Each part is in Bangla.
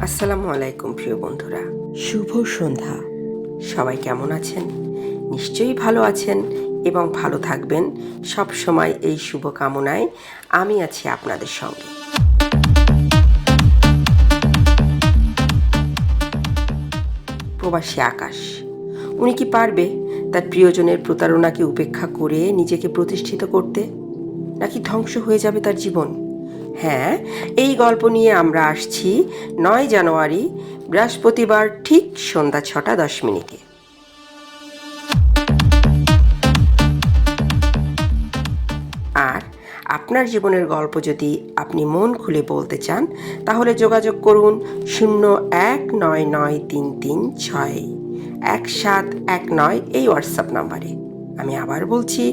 আসসালামু আলাইকুম প্রিয় বন্ধুরা, শুভ সন্ধ্যা। সবাই কেমন আছেন? নিশ্চয়ই ভালো আছেন এবং ভালো থাকবেন। সব সময় এই শুভ কামনায় আমি আছি আপনাদের সঙ্গে। প্রবাসী আকাশ, উনি কি পারবে তার প্রিয়জনের প্রতারণাকে উপেক্ষা করে নিজেকে প্রতিষ্ঠিত করতে, নাকি ধ্বংস হয়ে যাবে তার জীবন? হ্যাঁ, এই গল্প নিয়ে আমরা আসছি ৯ জানুয়ারি বৃহস্পতিবার ঠিক সন্ধ্যা ৬টা ১০ মিনিটে। আর আপনার জীবনের গল্প যদি আপনি মন খুলে বলতে চান, তাহলে যোগাযোগ করুন 019933617119 এই হোয়াটসঅ্যাপ নাম্বারে। আমি আবার বলছি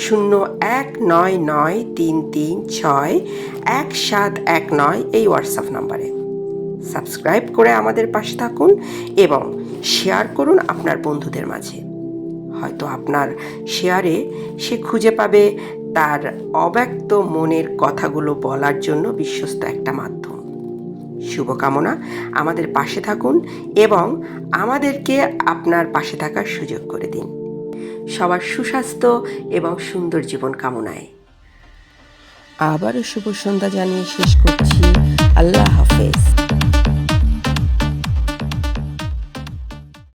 019933617119 এই হোয়াটসঅ্যাপ নাম্বারে। সাবস্ক্রাইব করে আমাদের পাশে থাকুন এবং শেয়ার করুন আপনার বন্ধুদের মাঝে। হয়তো আপনার শেয়ারে সে খুঁজে পাবে তার অব্যক্ত মনের কথাগুলো বলার জন্য বিশ্বস্ত একটা মাধ্যম। শুভকামনা, আমাদের পাশে থাকুন এবং আমাদেরকে আপনার পাশে থাকার সুযোগ করে দিন। সবার সুস্বাস্থ্য এবং সুন্দর জীবন কামনায় আবারও শুভ সন্ধ্যা জানিয়ে শেষ করছি। আল্লাহ হাফেজ।